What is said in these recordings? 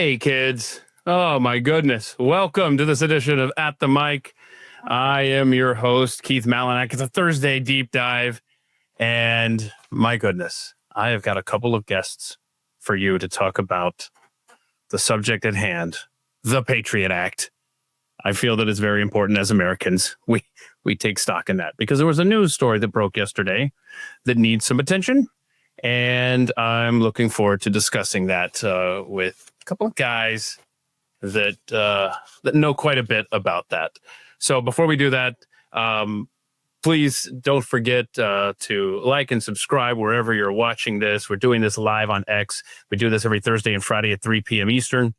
Hey, kids. Oh, my goodness. Welcome to this edition of At the Mic. I am your host, Keith Malinak. It's a Thursday deep dive. And my goodness, I have got a couple of guests for you to talk about the subject at hand, the Patriot Act. I feel that it's very important as Americans. We take stock in that because there was a news story that broke yesterday that needs some attention. And I'm looking forward to discussing that with a couple of guys that know quite a bit about that. So before we do that, please don't forget to like and subscribe wherever you're watching this. We're doing this live on X. We do this every Thursday and Friday at 3 p.m. Eastern.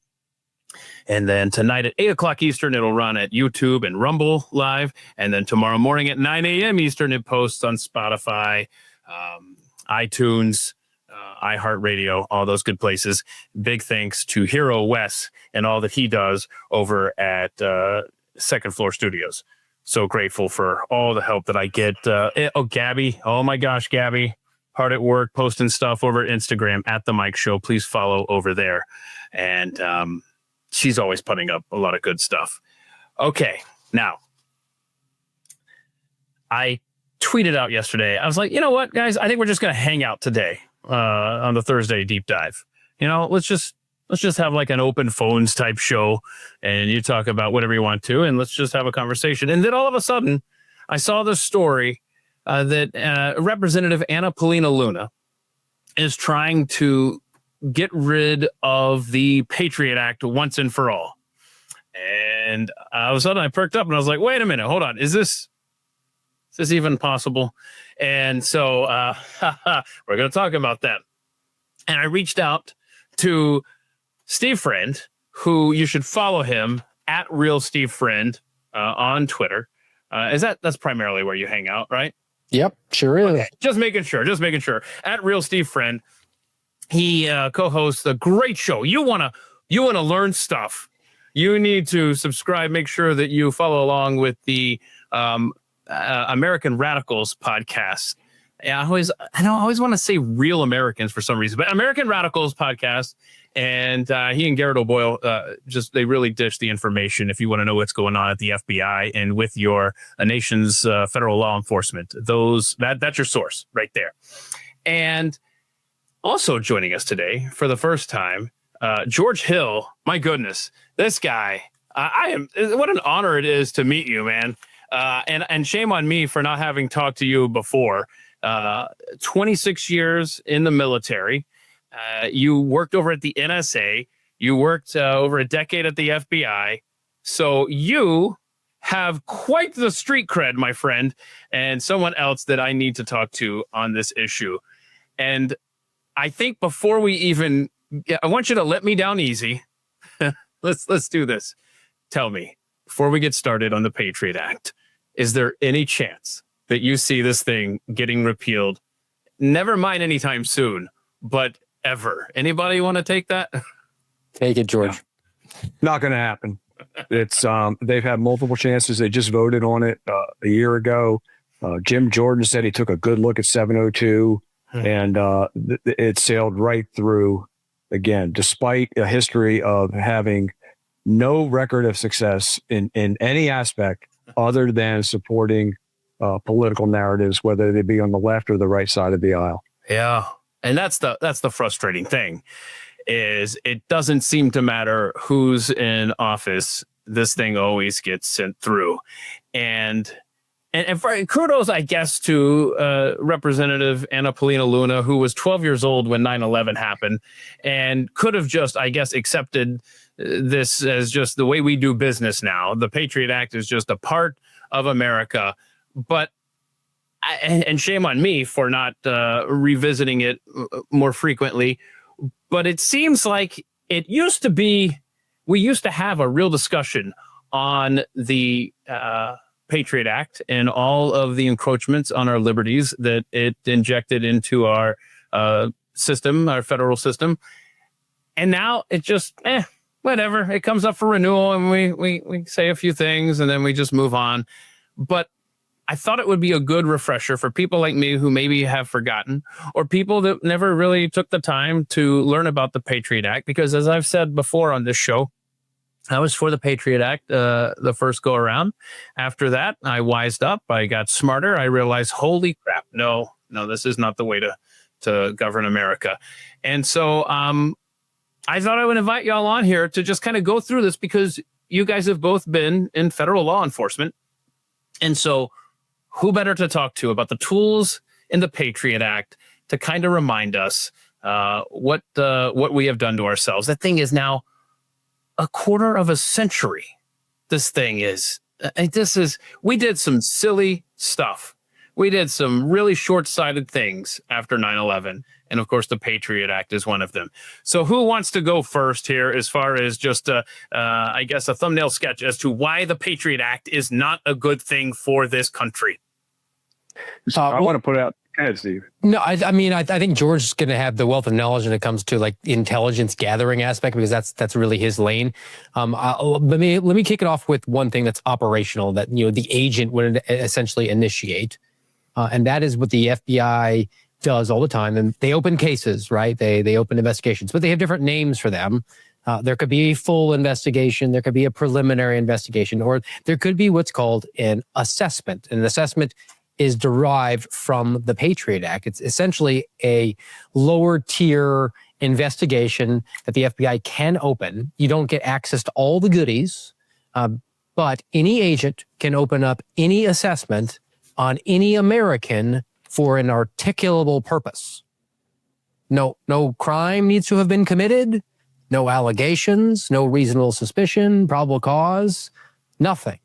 And then tonight at 8 o'clock Eastern, it'll run at YouTube and Rumble live. And then tomorrow morning at 9 a.m. Eastern, it posts on Spotify, iTunes, iHeartRadio, all those good places. Big thanks to Hero Wes and all that he does over at Second Floor Studios. So grateful for all the help that I get. Gabby. Oh my gosh, Gabby. Hard at work, posting stuff over at Instagram at The Mike Show. Please follow over there. And she's always putting up a lot of good stuff. Okay, now, I tweeted out yesterday. I was like, you know what, guys? I think we're just going to hang out today on the Thursday deep dive. You know, let's just have like an open phones type show, and you talk about whatever you want to, and let's just have a conversation. And then all of a sudden, I saw this story that Representative Anna Paulina Luna is trying to get rid of the Patriot Act once and for all. And all of a sudden, I perked up and I was like, wait a minute, hold on, is this even possible? And so we're going to talk about that. And I reached out to Steve Friend, who you should follow him at Real Steve Friend on Twitter. That's primarily where you hang out, right? Yep, sure is. Okay. Just making sure. At Real Steve Friend. He co-hosts a great show. You want to learn stuff. You need to subscribe. Make sure that you follow along with the American Radicals podcast. Yeah, I always want to say Real Americans for some reason, but American Radicals podcast. And he and Garrett O'Boyle they really dish the information if you want to know what's going on at the FBI and with your nation's federal law enforcement. That's your source right there. And also joining us today for the first time, George Hill. My goodness, this guy! What an honor it is to meet you, man. And shame on me for not having talked to you before. 26 years in the military. You worked over at the NSA. You worked over a decade at the FBI. So you have quite the street cred, my friend, and someone else that I need to talk to on this issue. And I think before we even, I want you to let me down easy. Let's do this. Tell me, before we get started on the Patriot Act, is there any chance that you see this thing getting repealed? Never mind anytime soon, but ever. Anybody want to take that? Take it, George. Yeah. Not going to happen. It's they've had multiple chances. They just voted on it a year ago. Jim Jordan said he took a good look at 702. And it sailed right through again, despite a history of having no record of success in any aspect other than supporting political narratives, whether they be on the left or the right side of the aisle. Yeah. And that's the frustrating thing is it doesn't seem to matter who's in office. This thing always gets sent through. And for kudos, I guess, to Representative Anna Paulina Luna, who was 12 years old when 9/11 happened and could have just, I guess, accepted this as just the way we do business now. The Patriot Act is just a part of America. But and shame on me for not revisiting it more frequently. But it seems like it used to be, we used to have a real discussion on the Patriot Act and all of the encroachments on our liberties that it injected into our system, our federal system. And now it just, whatever. It comes up for renewal and we say a few things and then we just move on. But I thought it would be a good refresher for people like me who maybe have forgotten, or people that never really took the time to learn about the Patriot Act. Because as I've said before on this show, I was for the Patriot Act the first go around. After that, I wised up. I got smarter. I realized, holy crap, no, this is not the way to govern America. And so I thought I would invite y'all on here to just kind of go through this, because you guys have both been in federal law enforcement. And so who better to talk to about the tools in the Patriot Act to kind of remind us what we have done to ourselves. That thing is now a quarter of a century. This thing is. We did some silly stuff. We did some really short-sighted things after 9/11. And of course, the Patriot Act is one of them. So who wants to go first here as far as just, I guess, a thumbnail sketch as to why the Patriot Act is not a good thing for this country? I want to put out. Go ahead, Steve. No, I mean, I think George is going to have the wealth of knowledge when it comes to like intelligence gathering aspect, because that's really his lane. Let me kick it off with one thing that's operational that, the agent would essentially initiate. And that is what the FBI does all the time. And they open cases, right? They open investigations, but they have different names for them. There could be a full investigation. There could be a preliminary investigation, or there could be what's called an assessment. And an assessment is derived from the Patriot Act. It's essentially a lower tier investigation that the FBI can open. You don't get access to all the goodies, but any agent can open up any assessment on any American for an articulable purpose. No crime needs to have been committed, no allegations, no reasonable suspicion, probable cause, nothing.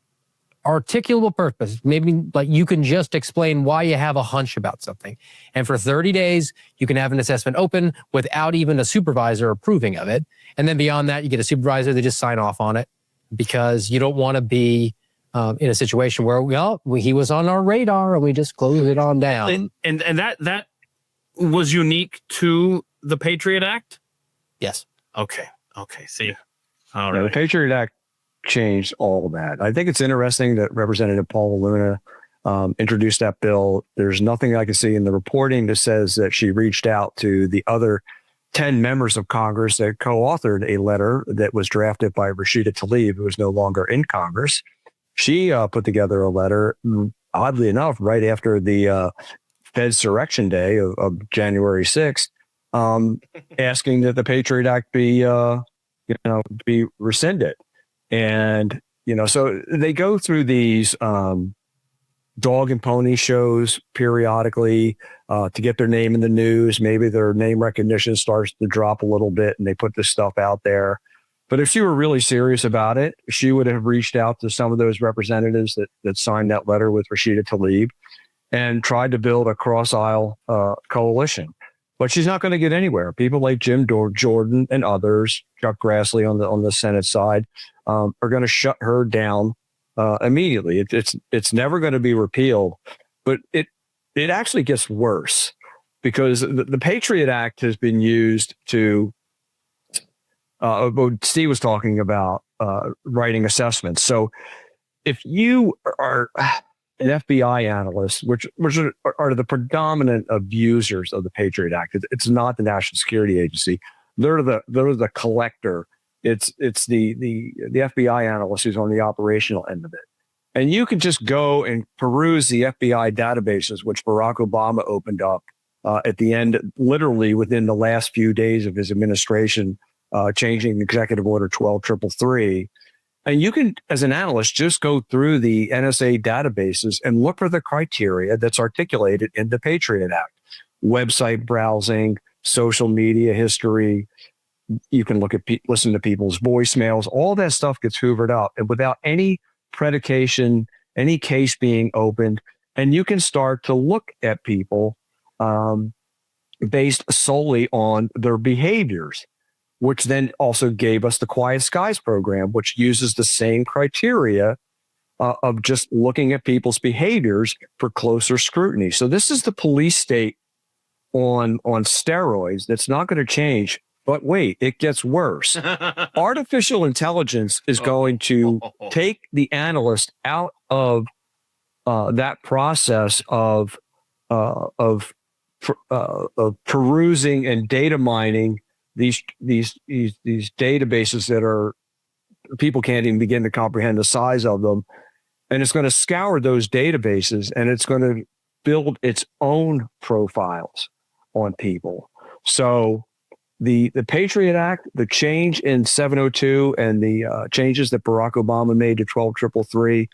Articulable purpose. Maybe like you can just explain why you have a hunch about something. And for 30 days, you can have an assessment open without even a supervisor approving of it. And then beyond that, you get a supervisor, they just sign off on it, because you don't want to be in a situation where, he was on our radar and we just closed it on down. And that was unique to the Patriot Act? Yes. Okay. See, all right. The Patriot Act changed all that. I think it's interesting that Representative Paula Luna introduced that bill. There's nothing I can see in the reporting that says that she reached out to the other 10 members of Congress that co-authored a letter that was drafted by Rashida Tlaib, who is no longer in Congress. She put together a letter, oddly enough, right after the Fedsurrection Day of January 6th, asking that the Patriot Act be rescinded. And, so they go through these dog and pony shows periodically to get their name in the news. Maybe their name recognition starts to drop a little bit and they put this stuff out there. But if she were really serious about it, she would have reached out to some of those representatives that signed that letter with Rashida Tlaib and tried to build a cross-aisle coalition. But she's not going to get anywhere. People like Jim Jordan and others, Chuck Grassley on the Senate side, are going to shut her down immediately. It's never going to be repealed, but it actually gets worse, because the Patriot Act has been used to. What Steve was talking about, writing assessments. So if you are an FBI analyst, which are the predominant abusers of the Patriot Act, it's not the National Security Agency. They're the collector. It's the FBI analyst who's on the operational end of it. And you can just go and peruse the FBI databases, which Barack Obama opened up at the end, literally within the last few days of his administration, changing Executive Order 12333. And you can, as an analyst, just go through the NSA databases and look for the criteria that's articulated in the Patriot Act. Website browsing, social media history. You can look at listen to people's voicemails. All that stuff gets hoovered up, and without any predication, any case being opened, and you can start to look at people based solely on their behaviors, which then also gave us the Quiet Skies program, which uses the same criteria of just looking at people's behaviors for closer scrutiny. So this is the police state on steroids that's not going to change. But wait, it gets worse. Artificial intelligence is going to take the analyst out of that process of perusing and data mining these databases that are people can't even begin to comprehend the size of them, and it's going to scour those databases and it's going to build its own profiles on people. So the Patriot Act, the change in 702, and the changes that Barack Obama made to 12333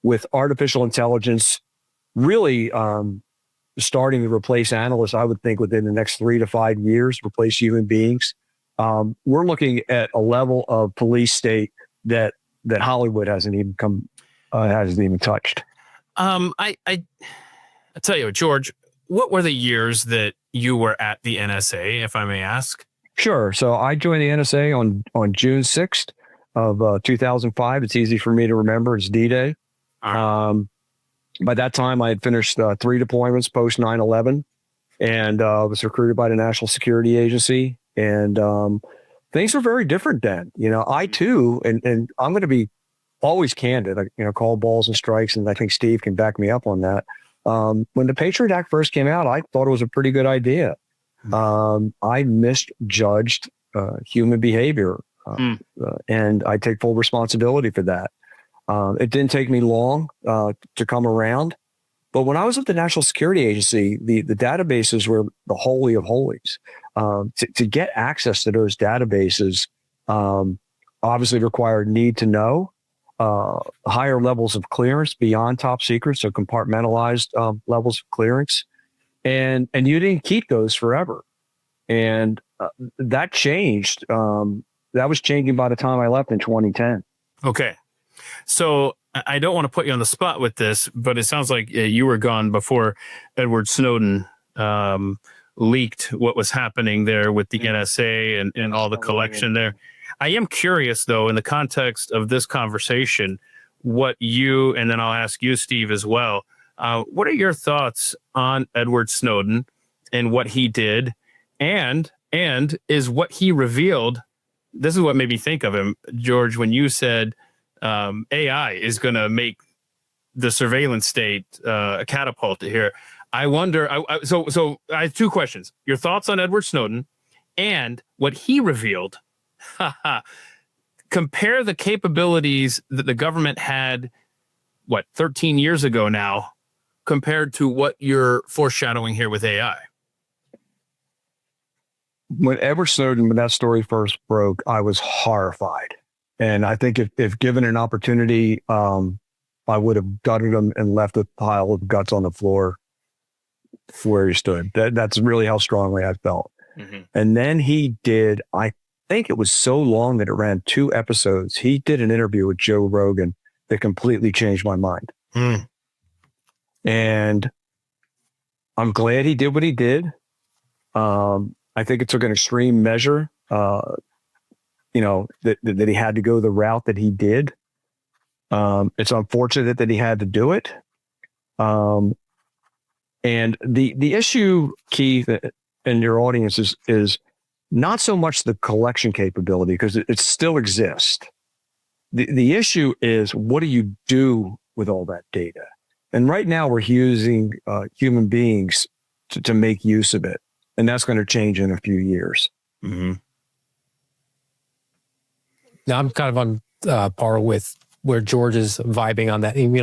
with artificial intelligence really starting to replace analysts, I would think within the next 3 to 5 years, replace human beings. We're looking at a level of police state that Hollywood hasn't even touched. I tell you what, George, what were the years that you were at the NSA, if I may ask? Sure. So I joined the NSA on June 6th of 2005. It's easy for me to remember. It's D-Day. By that time, I had finished 3 deployments post 9/11, and was recruited by the National Security Agency. And things were very different then. I too, and I'm going to be always candid. Call balls and strikes, and I think Steve can back me up on that. When the Patriot Act first came out, I thought it was a pretty good idea. I misjudged human behavior, and I take full responsibility for that. It didn't take me long to come around. But when I was at the National Security Agency, the databases were the holy of holies. To get access to those databases obviously required need to know, higher levels of clearance beyond top secret, so compartmentalized levels of clearance. And you didn't keep those forever. And that changed. That was changing by the time I left in 2010. Okay. So I don't want to put you on the spot with this, but it sounds like you were gone before Edward Snowden leaked what was happening there with the NSA and all the collection there. I am curious, though, in the context of this conversation, what you, and then I'll ask you, Steve, as well. What are your thoughts on Edward Snowden and what he did? And is what he revealed, this is what made me think of him, George, when you said AI is going to make the surveillance state a catapult here. I wonder, so I have 2 questions. Your thoughts on Edward Snowden and what he revealed. Compare the capabilities that the government had, 13 years ago now, compared to what you're foreshadowing here with AI. When Edward Snowden, when that story first broke, I was horrified. And I think if given an opportunity, I would have gutted him and left a pile of guts on the floor where he stood. That's really how strongly I felt. Mm-hmm. And then he did, I think it was so long that it ran 2 episodes. He did an interview with Joe Rogan that completely changed my mind. Mm. And I'm glad he did what he did. I think it took an extreme measure, that he had to go the route that he did. It's unfortunate that he had to do it. And the issue, Keith, and your audience is not so much the collection capability, because it still exists. The issue is, what do you do with all that data? And right now we're using human beings to make use of it. And that's going to change in a few years. Mm-hmm. Now I'm kind of on par with where George is vibing on that, and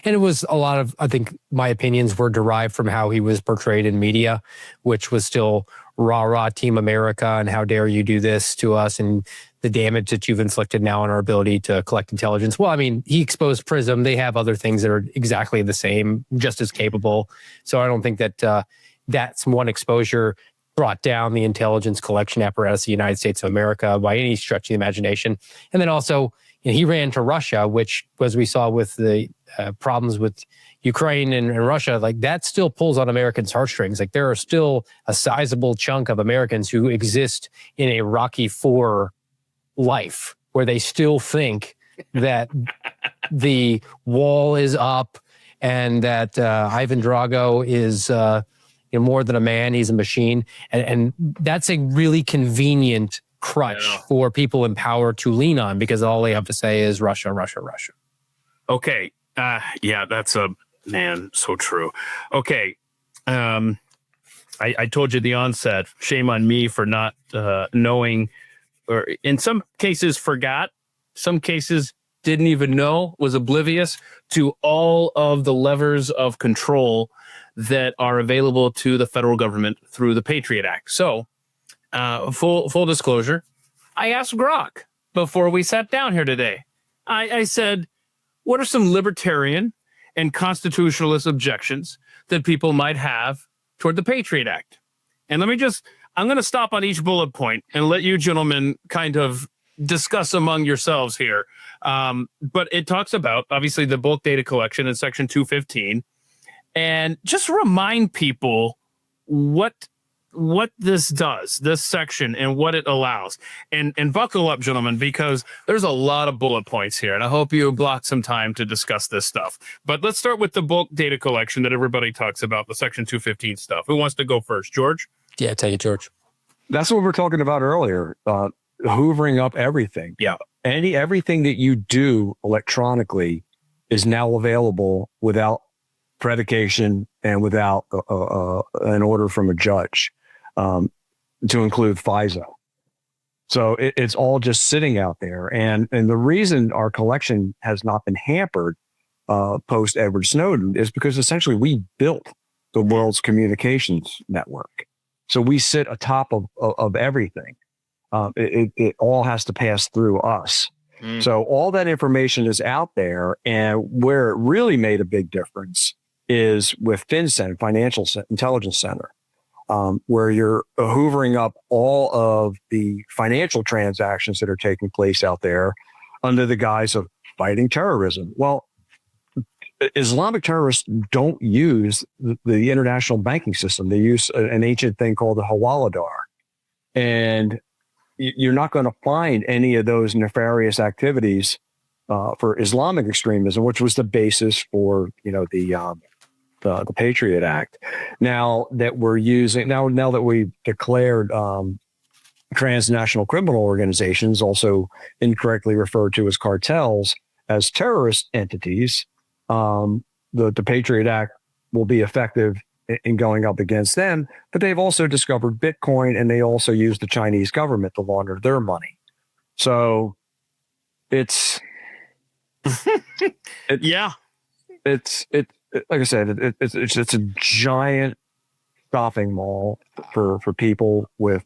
it was a lot of, I think my opinions were derived from how he was portrayed in media, which was still rah, Team America, and how dare you do this to us, and the damage that you've inflicted now on our ability to collect intelligence. Well, I mean, he exposed PRISM. They have other things that are exactly the same, just as capable. So I don't think that that's one exposure brought down the intelligence collection apparatus of the United States of America by any stretch of the imagination. And then also, he ran to Russia, which, as we saw with the problems with Ukraine and Russia, like that still pulls on Americans' heartstrings. Like there are still a sizable chunk of Americans who exist in a Rocky IV life where they still think that the wall is up and that Ivan Drago is more than a man, he's a machine. And that's a really convenient crutch for people in power to lean on, because all they have to say is Russia, Russia, Russia. Okay. Yeah, that's Man, so true. Okay. I told you at the onset, shame on me for not knowing, or in some cases forgot, some cases didn't even know, was oblivious to all of the levers of control that are available to the federal government through the Patriot Act. So, full disclosure, I asked Grok before we sat down here today. I said, what are some libertarian and constitutionalist objections that people might have toward the Patriot Act? And I'm going to stop on each bullet point and let you gentlemen kind of discuss among yourselves here. But it talks about, obviously, the bulk data collection in Section 215. And just remind people what this does, this section, and what it allows. And buckle up, gentlemen, because there's a lot of bullet points here, and I hope you block some time to discuss this stuff. But let's start with the bulk data collection that everybody talks about, the Section 215 stuff. Who wants to go first? George? Yeah, take it, George. That's what we were talking about earlier. Hoovering up everything. Yeah. Everything that you do electronically is now available without predication and without an order from a judge, to include FISA. So it's all just sitting out there. And the reason our collection has not been hampered post Edward Snowden is because essentially we built the world's communications network. So we sit atop of everything. It all has to pass through us. So all that information is out there. And where it really made a big difference is with FinCEN, Financial Intelligence Center, where you're hoovering up all of the financial transactions that are taking place out there under the guise of fighting terrorism. Well, Islamic terrorists don't use the international banking system. They use an ancient thing called the Hawaladar. And you're not going to find any of those nefarious activities for Islamic extremism, which was the basis for, the Patriot Act. Now that we're using, now that we've declared transnational criminal organizations, also incorrectly referred to as cartels, as terrorist entities, the Patriot Act will be effective in going up against them. But they've also discovered Bitcoin, and they also use the Chinese government to launder their money. So it's like I said, it's a giant shopping mall for people with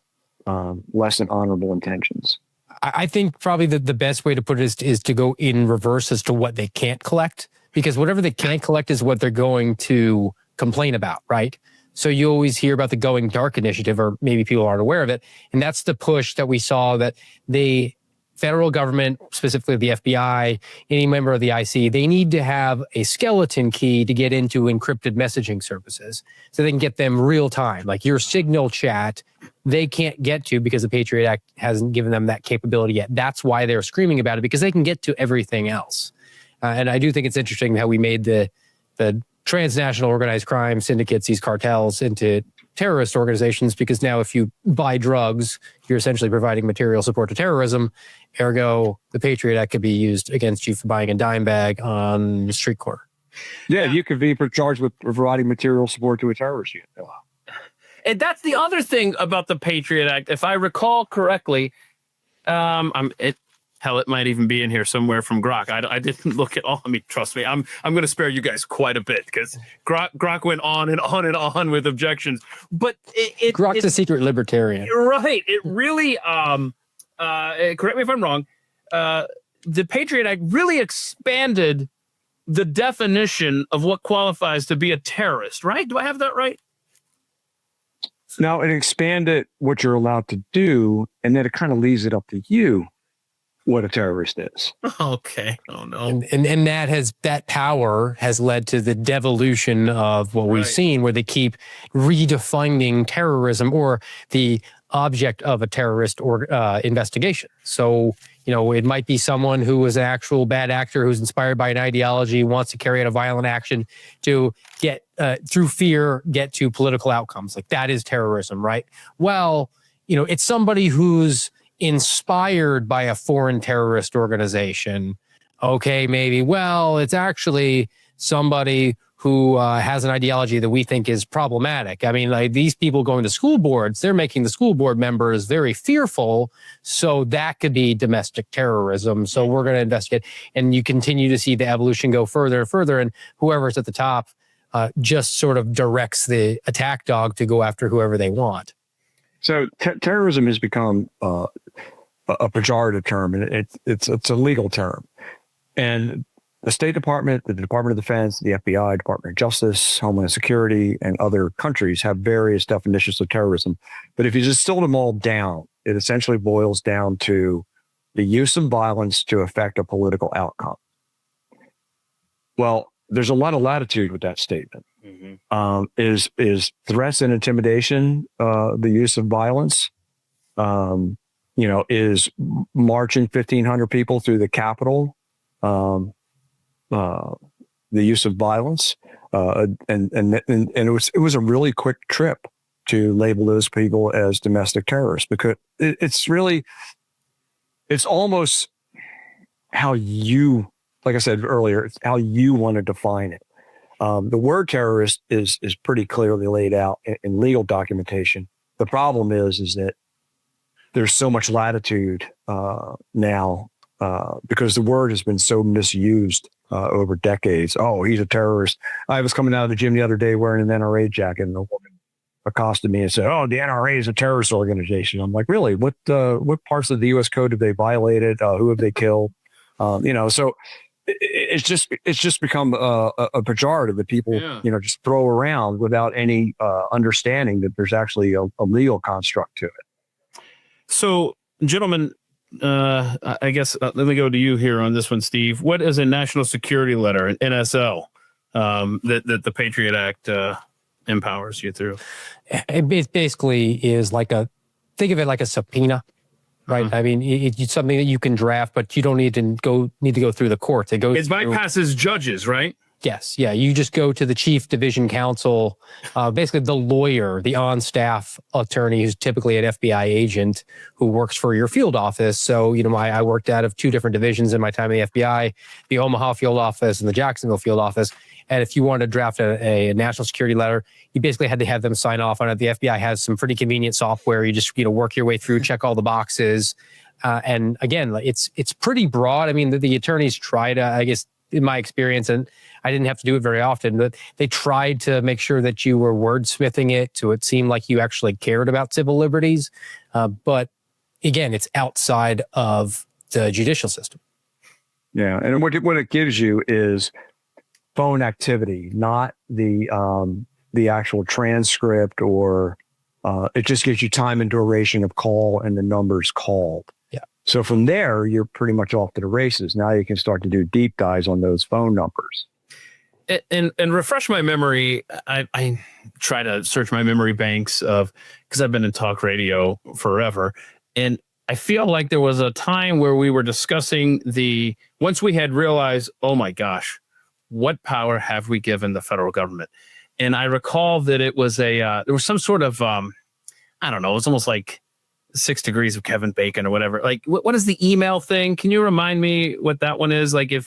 less than honorable intentions. I think probably the best way to put it is to go in reverse as to what they can't collect, because whatever they can't collect is what they're going to complain about, right? So you always hear about the Going Dark initiative, or maybe people aren't aware of it. And that's the push that we saw, that the federal government, specifically the FBI, any member of the IC, they need to have a skeleton key to get into encrypted messaging services so they can get them real time. Like your Signal chat, they can't get to because the Patriot Act hasn't given them that capability yet. That's why they're screaming about it, because they can get to everything else. And I do think it's interesting how we made the transnational organized crime syndicates, these cartels, into terrorist organizations, because now if you buy drugs, you're essentially providing material support to terrorism. Ergo, the Patriot Act could be used against you for buying a dime bag on the street corner. Yeah, you could be charged with providing material support to a terrorist unit. And that's the other thing about the Patriot Act. If I recall correctly, it might even be in here somewhere from Grok. I didn't look at all. I mean, trust me, I'm going to spare you guys quite a bit, because Grok went on and on and on with objections. But Grok's a secret libertarian, right? It really, correct me if I'm wrong, the Patriot Act really expanded the definition of what qualifies to be a terrorist, right? Do I have that right? Now, it expanded what you're allowed to do, and then it kind of leaves it up to you what a terrorist is. Okay. Oh no. And that power has led to the devolution of what we've seen, where they keep redefining terrorism or the object of a terrorist or investigation. So, it might be someone who is an actual bad actor who's inspired by an ideology, wants to carry out a violent action to get through fear, get to political outcomes. Like, that is terrorism, right? Well, it's somebody who's inspired by a foreign terrorist organization. Okay, maybe. Well, it's actually somebody who has an ideology that we think is problematic. I mean, like these people going to school boards, they're making the school board members very fearful. So that could be domestic terrorism. So we're going to investigate. And you continue to see the evolution go further and further. And whoever's at the top just sort of directs the attack dog to go after whoever they want. So terrorism has become a pejorative term, and it's a legal term. And the State Department, the Department of Defense, the FBI, Department of Justice, Homeland Security, and other countries have various definitions of terrorism. But if you just distill them all down, it essentially boils down to the use of violence to affect a political outcome. Well, there's a lot of latitude with that statement. Mm-hmm. Is threats and intimidation the use of violence? Is marching 1,500 people through the Capitol the use of violence, and it was a really quick trip to label those people as domestic terrorists, because it's almost how you, like I said earlier, it's how you want to define it. The word terrorist is pretty clearly laid out in legal documentation. The problem is that there's so much latitude now because the word has been so misused over decades. Oh, he's a terrorist. I was coming out of the gym the other day wearing an NRA jacket, and a woman accosted me and said, "Oh, the NRA is a terrorist organization." I'm like, really? What parts of the U.S. code have they violated? Who have they killed? So it's just become a pejorative that people just throw around without any understanding that there's actually a legal construct to it. So, gentlemen, I guess let me go to you here on this one, Steve. What is a national security letter, an NSL, that the Patriot Act empowers you through? It basically is think of it like a subpoena, right? I mean, it's something that you can draft, but you don't need to go through the courts. It bypasses judges, right? Yes. Yeah. You just go to the chief division counsel, basically the lawyer, the on-staff attorney who's typically an FBI agent who works for your field office. So, I worked out of two different divisions in my time in the FBI, the Omaha field office and the Jacksonville field office. And if you wanted to draft a national security letter, you basically had to have them sign off on it. The FBI has some pretty convenient software. You just, work your way through, check all the boxes. And again, it's pretty broad. I mean, the attorneys try to, I guess, in my experience, and I didn't have to do it very often, but they tried to make sure that you were wordsmithing it to it seemed like you actually cared about civil liberties. But again, it's outside of the judicial system. Yeah, and what it gives you is phone activity, not the actual transcript, or it just gives you time and duration of call and the numbers called. So from there, you're pretty much off to the races. Now you can start to do deep dives on those phone numbers. And refresh my memory. I try to search my memory banks because I've been in talk radio forever. And I feel like there was a time where we were discussing once we had realized, oh my gosh, what power have we given the federal government? And I recall that it was there was some sort of, I don't know, it was almost like 6 Degrees of Kevin Bacon or whatever. Like, what is the email thing? Can you remind me what that one is? Like, if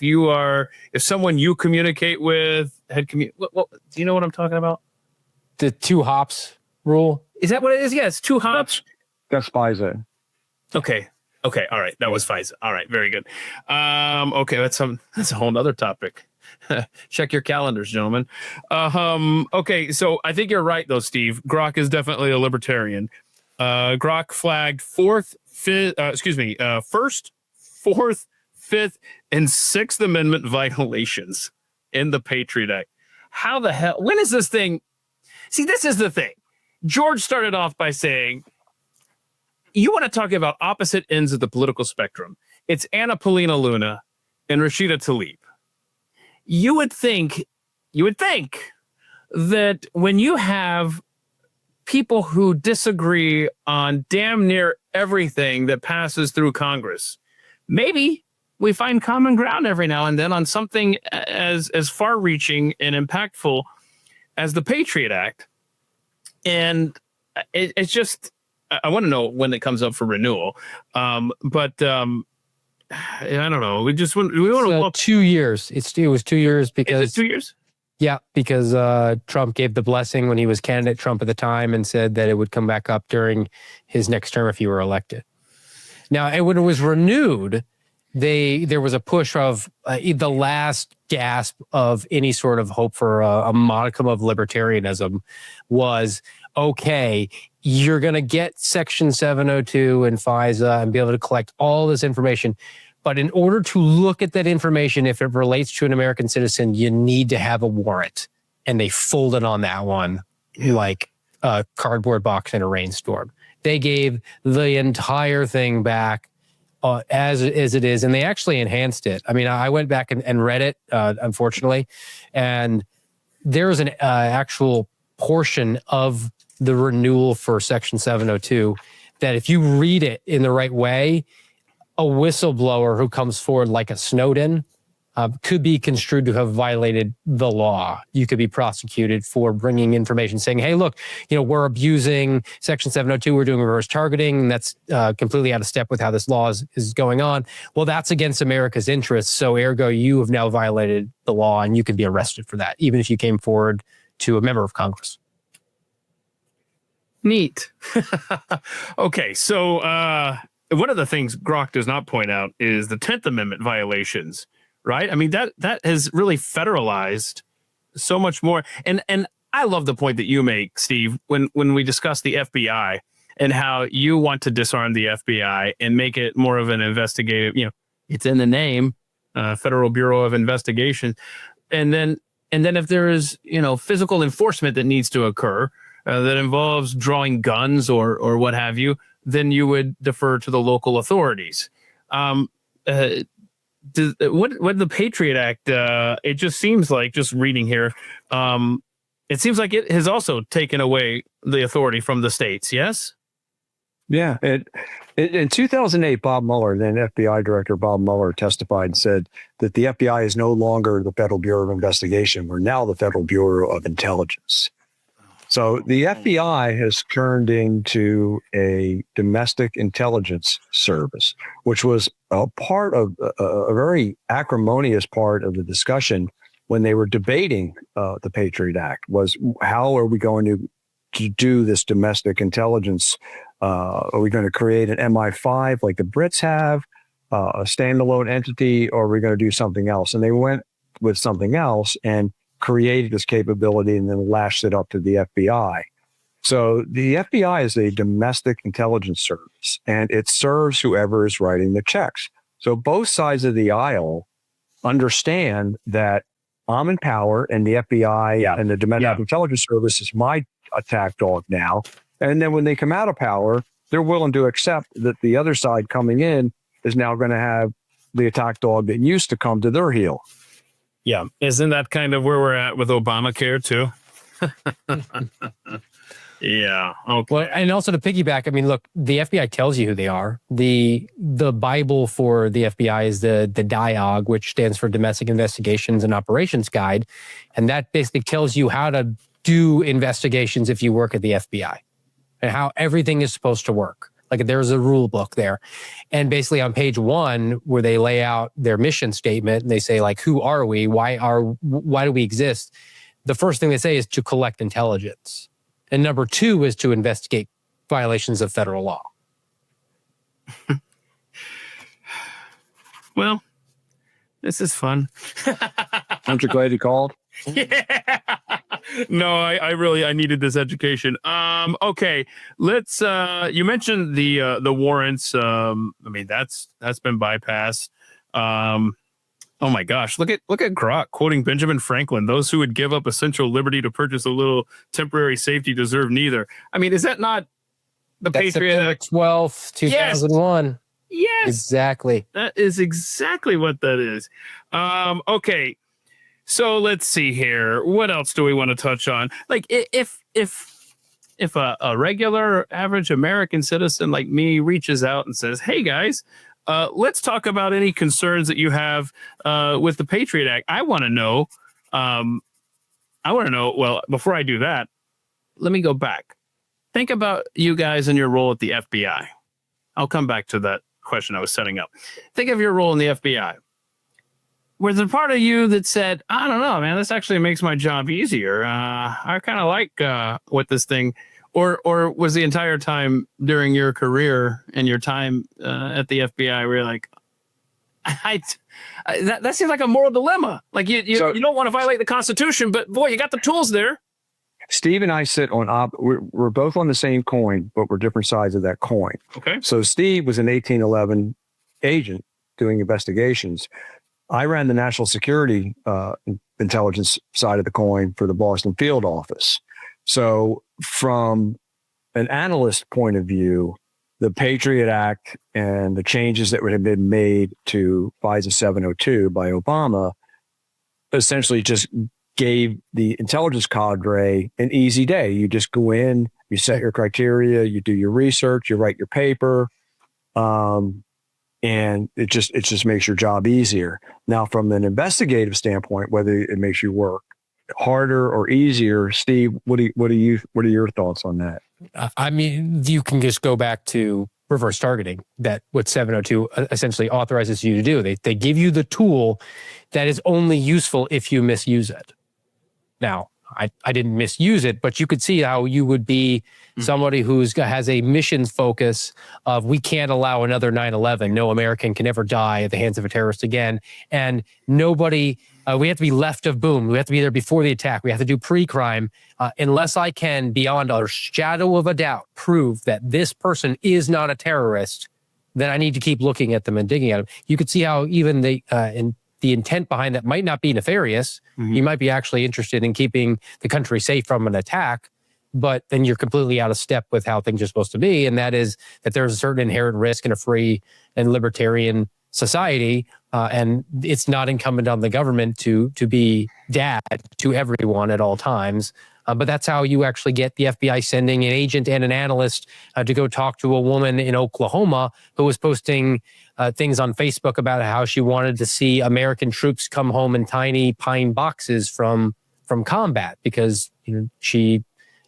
someone you communicate with do you know what I'm talking about? The 2 hops rule. Is that what it is? Yeah, it's 2 hops. That's FISA. Okay. All right. That was FISA. All right. Very good. Okay. That's a whole nother topic. Check your calendars, gentlemen. Okay. So I think you're right though, Steve. Grok is definitely a libertarian. Grok flagged first, 4th, 5th, and 6th Amendment violations in the Patriot Act. How the hell? When is this thing? See, this is the thing. George started off by saying, you want to talk about opposite ends of the political spectrum. It's Anna Paulina Luna and Rashida Tlaib. You would think that when you have people who disagree on damn near everything that passes through Congress, maybe we find common ground every now and then on something as far-reaching and impactful as the Patriot Act. And it's just, I want to know when it comes up for renewal. But I don't know. We want to 2 years. It was 2 years because is it 2 years? Yeah, because Trump gave the blessing when he was candidate Trump at the time and said that it would come back up during his next term if he were elected. Now, and when it was renewed, there was a push of the last gasp of any sort of hope for a modicum of libertarianism was, okay, you're going to get Section 702 and FISA and be able to collect all this information. But in order to look at that information, if it relates to an American citizen, you need to have a warrant. And they folded on that one like a cardboard box in a rainstorm. They gave the entire thing back as it is, and they actually enhanced it. I mean, I went back and read it, unfortunately, and there's an actual portion of the renewal for Section 702 that if you read it in the right way, a whistleblower who comes forward like a Snowden could be construed to have violated the law. You could be prosecuted for bringing information saying, hey, look, we're abusing Section 702. We're doing reverse targeting. And that's completely out of step with how this law is going on. Well, that's against America's interests. So ergo, you have now violated the law and you can be arrested for that, even if you came forward to a member of Congress. Neat. Okay, so one of the things Grok does not point out is the 10th Amendment violations, right? I mean, that has really federalized so much more. And I love the point that you make, Steve, when we discuss the FBI and how you want to disarm the FBI and make it more of an investigative, it's in the name, Federal Bureau of Investigation. And then if there is, physical enforcement that needs to occur, that involves drawing guns or what have you, then you would defer to the local authorities. What the Patriot Act, it just seems like, just reading here, it seems like it has also taken away the authority from the states, yes? Yeah. In 2008, Bob Mueller, then FBI Director Bob Mueller, testified and said that the FBI is no longer the Federal Bureau of Investigation. We're now the Federal Bureau of Intelligence. So the FBI has turned into a domestic intelligence service, which was a part of a very acrimonious part of the discussion when they were debating the Patriot Act, was how are we going to do this domestic intelligence? Are we going to create an MI5 like the Brits have, a standalone entity, or are we going to do something else? And they went with something else and created this capability and then lashed it up to the FBI. So the FBI is a domestic intelligence service, and it serves whoever is writing the checks. So both sides of the aisle understand that I'm in power, and the FBI and the domestic intelligence service is my attack dog now. And then when they come out of power, they're willing to accept that the other side coming in is now going to have the attack dog that used to come to their heel. Yeah. Isn't that kind of where we're at with Obamacare too? Yeah. Okay. Well, and also to piggyback, I mean, look, the FBI tells you who they are. The Bible for the FBI is the DIOG, which stands for Domestic Investigations and Operations Guide. And that basically tells you how to do investigations if you work at the FBI and how everything is supposed to work. Like there's a rule book there. And basically on page 1, where they lay out their mission statement and they say, like, who are we? Why do we exist? The first thing they say is to collect intelligence. And number 2 is to investigate violations of federal law. Well, this is fun. Aren't you glad you called? Yeah. No, I needed this education. Okay, let's. You mentioned the warrants. I mean, that's been bypassed. Oh my gosh, look at Grok quoting Benjamin Franklin. Those who would give up essential liberty to purchase a little temporary safety deserve neither. I mean, is that not the That's Patriot Act? 12th, 2001. Yes, Exactly. that is exactly what that is. Okay. So let's see here. What else do we want to touch on? Like if a regular average American citizen like me reaches out and says, hey guys, let's talk about any concerns that you have with the Patriot Act. I want to know. Well, before I do that, let me go back. Think about you guys and your role at the FBI. I'll come back to that question I was setting up. Think of your role in the FBI. was there part of you that said, I don't know, man, this actually makes my job easier. I kind of like what this thing, or was the entire time during your career and your time at the FBI where you're like, that seems like a moral dilemma. Like you don't want to violate the Constitution, but boy, you got the tools there. Steve and I sit on we're both on the same coin, but we're different sides of that coin. Okay. So Steve was an 1811 agent doing investigations. I ran the national security intelligence side of the coin for the Boston field office. So from an analyst point of view, the Patriot Act and the changes that would have been made to FISA 702 by Obama essentially just gave the intelligence cadre an easy day. You just go in, you set your criteria, you do your research, you write your paper, and it just makes your job easier. Now, from an investigative standpoint, whether it makes you work harder or easier, Steve, what are your thoughts on that? I mean, you can just go back to reverse targeting, that what 702 essentially authorizes you to do. They give you the tool that is only useful if you misuse it. Now, I didn't misuse it, but you could see how you would be somebody has a mission focus of, we can't allow another 9/11. No American can ever die at the hands of a terrorist again. And nobody, we have to be left of boom. We have to be there before the attack. We have to do pre-crime. Unless I can, beyond a shadow of a doubt, prove that this person is not a terrorist, then I need to keep looking at them and digging at them. You could see how even the intent behind that might not be nefarious. You might be actually interested in keeping the country safe from an attack, but then you're completely out of step with how things are supposed to be. And that is that there's a certain inherent risk in a free and libertarian society. And it's not incumbent on the government to be dad to everyone at all times. But that's how you actually get the FBI sending an agent and an analyst to go talk to a woman in Oklahoma who was posting things on Facebook about how she wanted to see American troops come home in tiny pine boxes from combat, because she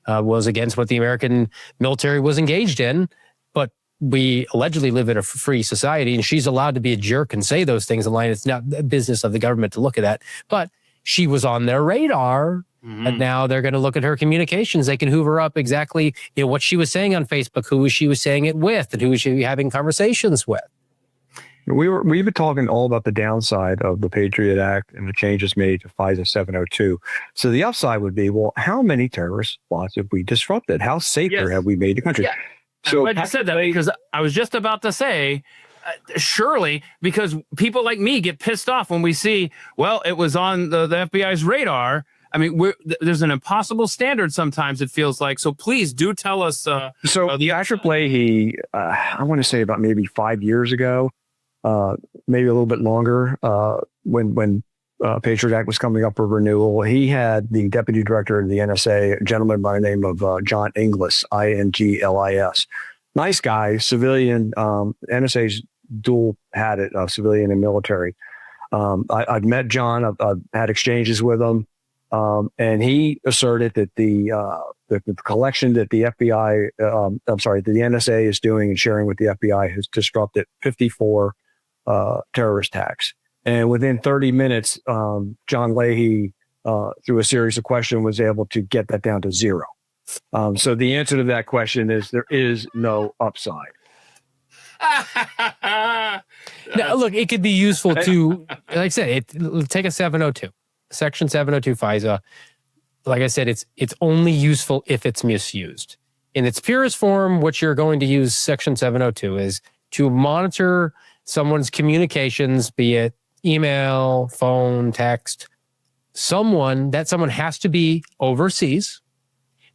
was against what the American military was engaged in. But we allegedly live in a free society, and she's allowed to be a jerk and say those things online. It's not the business of the government to look at that. But she was on their radar. And now they're going to look at her communications. They can hoover up exactly what she was saying on Facebook, who she was saying it with, and who she was having conversations with. We've been talking all about the downside of the Patriot Act and the changes made to FISA 702. So the upside would be, well, how many terrorist plots have we disrupted? How safer have we made the country? Yeah. So I'm glad you said that, because I was just about to say, surely, because people like me get pissed off when we see, well, it was on the FBI's radar. I mean, there's an impossible standard sometimes, it feels like. So please do tell us. So Patrick Leahy, I want to say about maybe 5 years ago, maybe a little bit longer, when Patriot Act was coming up for renewal, he had the deputy director of the NSA, a gentleman by the name of John Inglis, Inglis. Nice guy, civilian. NSA's dual had it, civilian and military. I've met John. I've had exchanges with him. And he asserted that the collection that the FBI, that the NSA is doing and sharing with the FBI has disrupted 54 terrorist attacks. And within 30 minutes, John Leahy, through a series of questions, was able to get that down to zero. So the answer to that question is there is no upside. Now, look, it could be useful to, like I said, take a 702. Section 702 FISA, like I said, it's only useful if it's misused. In its purest form, what you're going to use Section 702 is to monitor someone's communications, be it email, phone, text. Someone has to be overseas.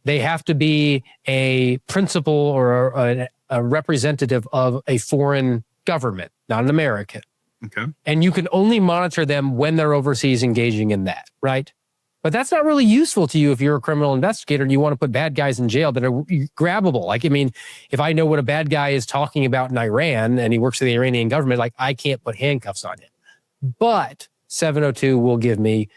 They have to be a principal or a representative of a foreign government, not an American. Okay. And you can only monitor them when they're overseas engaging in that, right? But that's not really useful to you if you're a criminal investigator and you want to put bad guys in jail that are grabbable. Like, I mean, if I know what a bad guy is talking about in Iran and he works for the Iranian government, like, I can't put handcuffs on him. But 702 will give me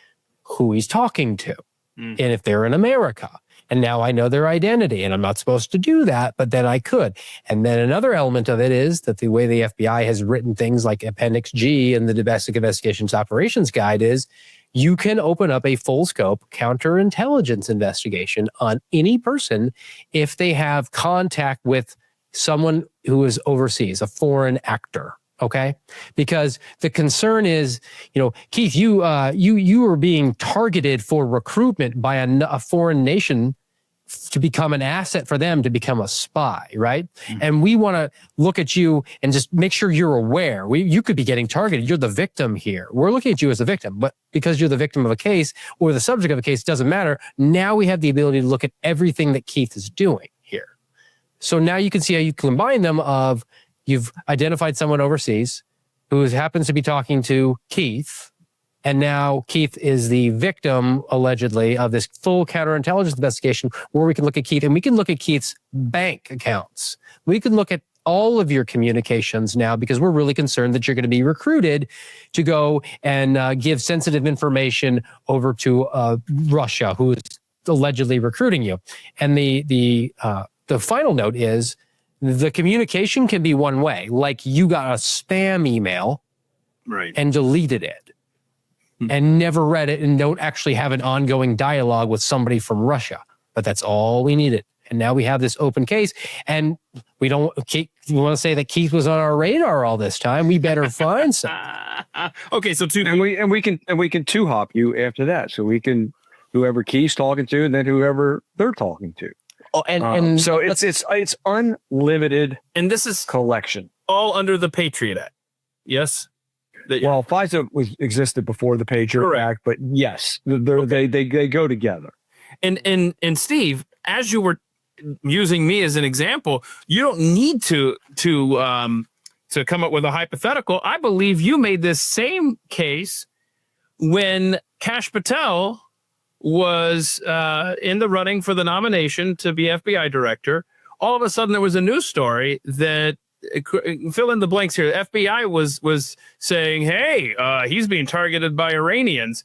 who he's talking to and if they're in America. And now I know their identity, and I'm not supposed to do that, but then I could. And then another element of it is that the way the FBI has written things like Appendix G in the Domestic Investigations Operations Guide is you can open up a full scope counterintelligence investigation on any person if they have contact with someone who is overseas, a foreign actor. Okay, because the concern is, Keith, you are being targeted for recruitment by a foreign nation to become an asset for them to become a spy, right? Mm-hmm. And we want to look at you and just make sure you're aware. You could be getting targeted. You're the victim here. We're looking at you as a victim, but because you're the victim of a case or the subject of a case, doesn't matter. Now we have the ability to look at everything that Keith is doing here. So now you can see how you combine them of you've identified someone overseas who happens to be talking to Keith, and now Keith is the victim, allegedly, of this full counterintelligence investigation where we can look at Keith, and we can look at Keith's bank accounts. We can look at all of your communications now because we're really concerned that you're going to be recruited to go and give sensitive information over to Russia, who is allegedly recruiting you. And the final note is, the communication can be one way, like you got a spam email and deleted it and never read it and don't actually have an ongoing dialogue with somebody from Russia. But that's all we needed. And now we have this open case, and we want to say that Keith was on our radar all this time. We better find some. Okay, so we can two hop you after that. So we can whoever Keith's talking to, and then whoever they're talking to. Oh, and so it's unlimited, and this is collection all under the Patriot Act. Yes. Well, FISA existed before the Patriot Act, but yes, they go together. And Steve, as you were using me as an example, you don't need to come up with a hypothetical. I believe you made this same case when Kash Patel was in the running for the nomination to be FBI director. All of a sudden, there was a news story that fill in the blanks here. The FBI was saying, "Hey, he's being targeted by Iranians."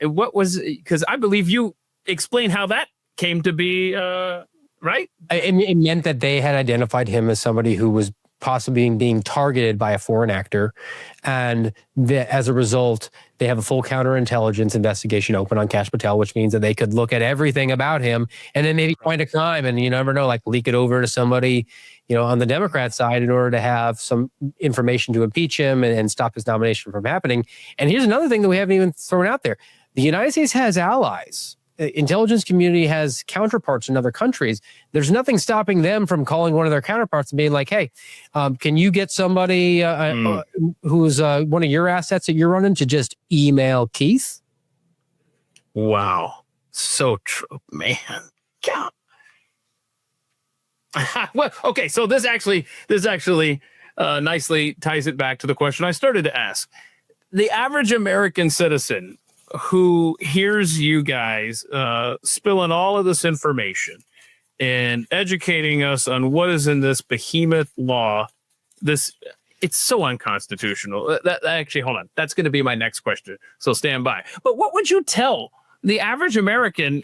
What was? Because I believe you explained how that came to be. Right? It meant that they had identified him as somebody who was possibly being targeted by a foreign actor, and as a result, they have a full counterintelligence investigation open on Kash Patel, which means that they could look at everything about him and then maybe find a crime, and you never know, like leak it over to somebody, on the Democrat side in order to have some information to impeach him and stop his nomination from happening. And here's another thing that we haven't even thrown out there: the United States has allies. The intelligence community has counterparts in other countries. There's nothing stopping them from calling one of their counterparts and being like, "Hey, can you get somebody who's one of your assets that you're running to just email Keith?" Wow, so true, man. God. Well, okay, so this actually nicely ties it back to the question I started to ask. The average American citizen who hears you guys spilling all of this information and educating us on what is in this behemoth law, it's so unconstitutional. That actually, hold on, that's going to be my next question, so stand by. But what would you tell the average American?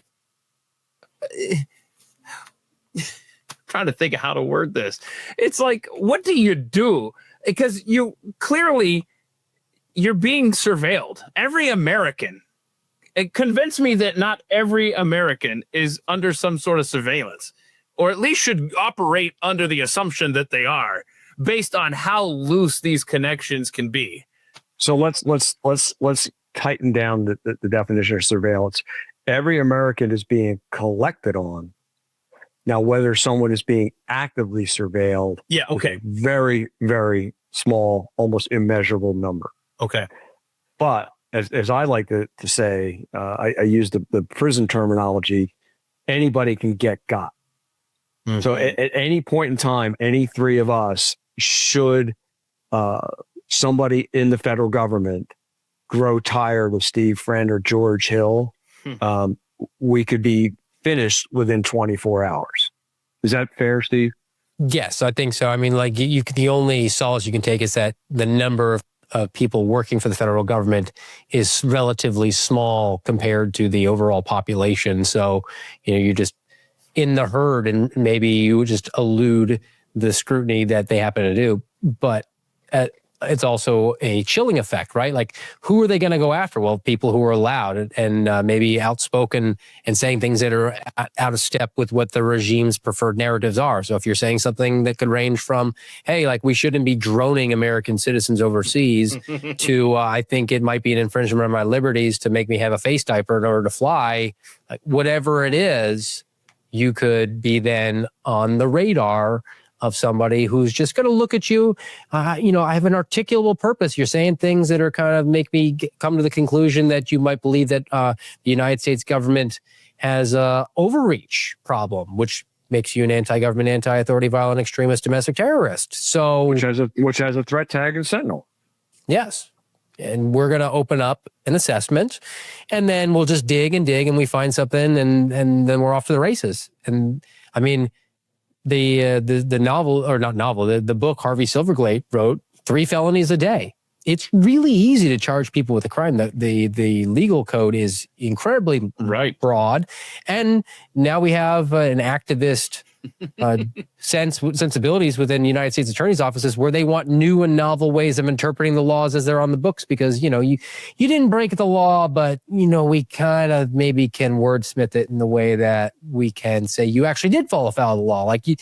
Trying to think of how to word this. It's like, what do you do? Because you clearly, you're being surveilled. Every American. Convince me that not every American is under some sort of surveillance, or at least should operate under the assumption that they are, based on how loose these connections can be. So let's tighten down the definition of surveillance. Every American is being collected on. Now, whether someone is being actively surveilled, okay, very, very small, almost immeasurable number. Okay, but as I like to say, I use the prison terminology. Anybody can get got. Mm-hmm. So at any point in time, any three of us, should somebody in the federal government grow tired of Steve Friend or George Hill, we could be finished within 24 hours. Is that fair, Steve? Yes, I think so. I mean, like the only solace you can take is that the number of people working for the federal government is relatively small compared to the overall population. So, you just in the herd, and maybe you just elude the scrutiny that they happen to do. But it's also a chilling effect, right? Like, who are they going to go after? Well, people who are loud and maybe outspoken and saying things that are out of step with what the regime's preferred narratives are. So if you're saying something that could range from, hey, like, we shouldn't be droning American citizens overseas to, I think it might be an infringement of my liberties to make me have a face diaper in order to fly, like, whatever it is, you could be then on the radar of somebody who's just going to look at you. I have an articulable purpose. You're saying things that are kind of make me come to the conclusion that you might believe that the United States government has a overreach problem, which makes you an anti-government, anti-authority, violent extremist, domestic terrorist. So, which has a threat tag and sentinel. Yes. And we're going to open up an assessment, and then we'll just dig, and we find something, and then we're off to the races. And I mean, the book Harvey Silverglate wrote, 3 felonies a day. It's really easy to charge people with a crime. The legal code is incredibly broad. And now we have an activist sensibilities within the United States Attorney's offices where they want new and novel ways of interpreting the laws as they're on the books, because, you didn't break the law, but, we kind of maybe can wordsmith it in the way that we can say you actually did fall afoul of the law. Like, you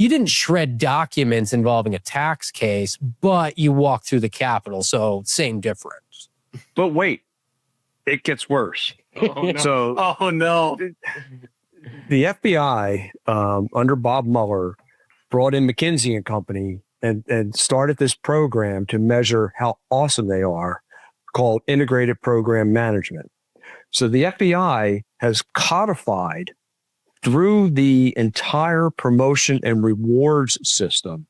didn't shred documents involving a tax case, but you walked through the Capitol. So same difference. But wait, it gets worse. Oh, no. The FBI, under Bob Mueller, brought in McKinsey and Company and started this program to measure how awesome they are, called Integrated Program Management. So the FBI has codified through the entire promotion and rewards system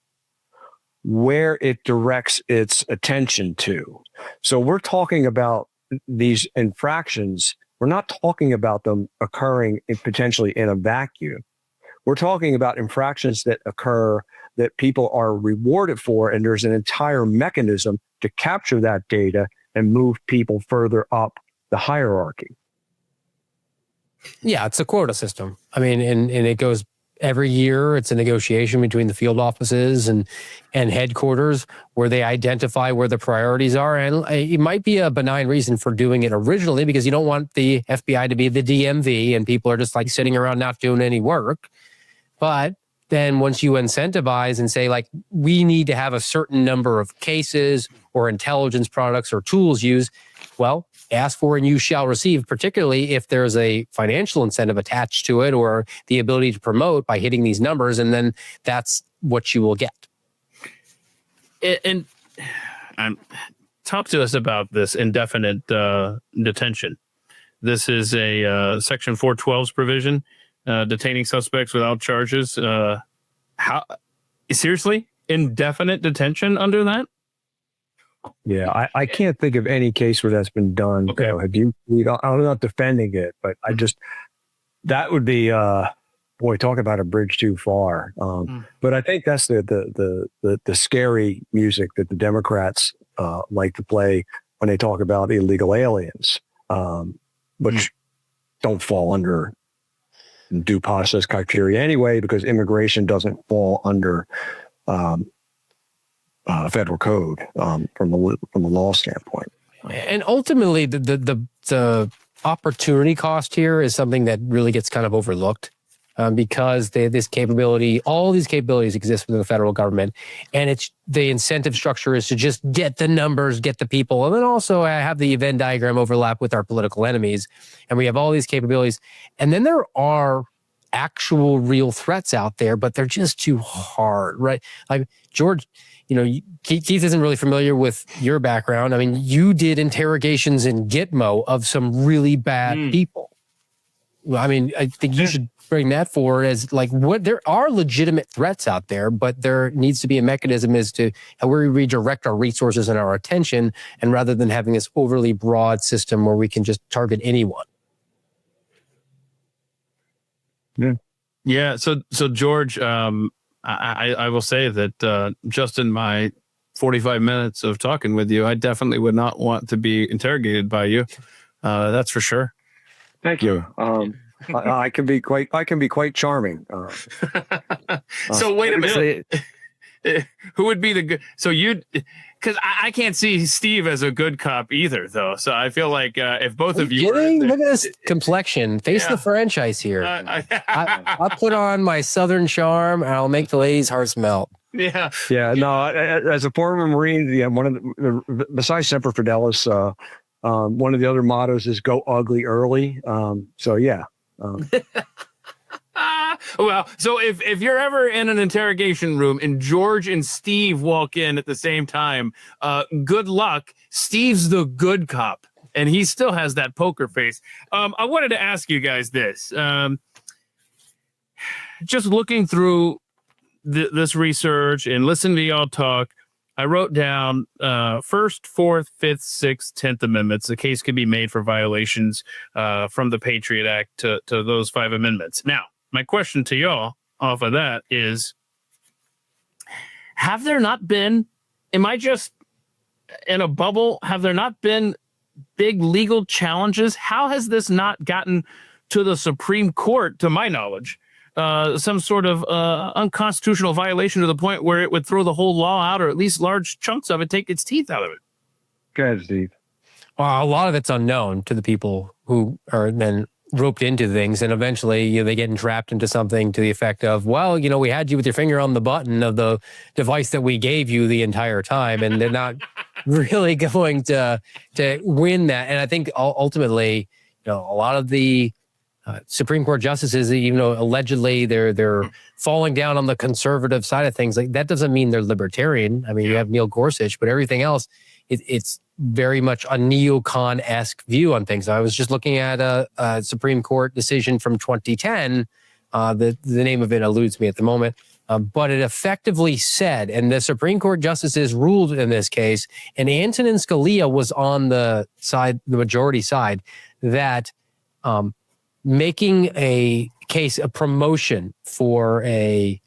where it directs its attention to. So we're talking about these infractions. We're not talking about them occurring potentially in a vacuum. We're talking about infractions that occur that people are rewarded for, and there's an entire mechanism to capture that data and move people further up the hierarchy. Yeah, it's a quota system. I mean, and it goes every year. It's a negotiation between the field offices and headquarters where they identify where the priorities are. And it might be a benign reason for doing it originally, because you don't want the FBI to be the DMV and people are just like sitting around not doing any work. But then once you incentivize and say, like, we need to have a certain number of cases or intelligence products or tools used, well, ask for and you shall receive, particularly if there's a financial incentive attached to it or the ability to promote by hitting these numbers, and then that's what you will get. And talk to us about this indefinite detention. This is a Section 412's provision, detaining suspects without charges. How seriously? Indefinite detention under that? Yeah, I can't think of any case where that's been done. Okay. I'm not defending it, but that would be, talk about a bridge too far. But I think that's the scary music that the Democrats like to play when they talk about illegal aliens, which don't fall under due process criteria anyway, because immigration doesn't fall under federal code from a law standpoint. And ultimately, the opportunity cost here is something that really gets kind of overlooked, because all these capabilities exist within the federal government, and it's the incentive structure is to just get the numbers, get the people, and then also have the Venn diagram overlap with our political enemies, and we have all these capabilities, and then there are actual real threats out there, but they're just too hard, right? Like, George, Keith isn't really familiar with your background. I mean, you did interrogations in Gitmo of some really bad people. Well, I mean, I think you should bring that forward as like what there are legitimate threats out there, but there needs to be a mechanism as to how we redirect our resources and our attention, and rather than having this overly broad system where we can just target anyone. Yeah. So George, I will say that just in my 45 minutes of talking with you, I definitely would not want to be interrogated by you. That's for sure. Thank you. I can be quite charming. So wait a minute. Who would be the good? So because I can't see Steve as a good cop either, though. So I feel like if both of you, look at this complexion. Face the franchise here. I'll put on my Southern charm, and I'll make the ladies' hearts melt. Yeah. No, as a former Marine, one of the besides Semper Fidelis, one of the other mottos is "Go ugly early." So yeah. Well, so if you're ever in an interrogation room and George and Steve walk in at the same time, good luck. Steve's the good cop, and he still has that poker face. I wanted to ask you guys this. Just looking through this research and listening to y'all talk, I wrote down First, Fourth, Fifth, Sixth, 10th Amendments. The case can be made for violations from the Patriot Act to those 5 amendments. Now, my question to y'all off of that is, have there not been, am I just in a bubble? Have there not been big legal challenges? How has this not gotten to the Supreme Court, to my knowledge? Some sort of unconstitutional violation to the point where it would throw the whole law out, or at least large chunks of it, take its teeth out of it. Go ahead, Steve. Well, a lot of it's unknown to the people who are then roped into things, and eventually they get entrapped into something to the effect of, well, we had you with your finger on the button of the device that we gave you the entire time, and they're not really going to win that. And I think ultimately, a lot of the Supreme Court justices, allegedly they're falling down on the conservative side of things. Like, that doesn't mean they're libertarian. I mean, you have Neil Gorsuch, but everything else, it's very much a neocon-esque view on things. I was just looking at a Supreme Court decision from 2010. The name of it eludes me at the moment, but it effectively said, and the Supreme Court justices ruled in this case, and Antonin Scalia was on the majority side, that making a case a promotion for a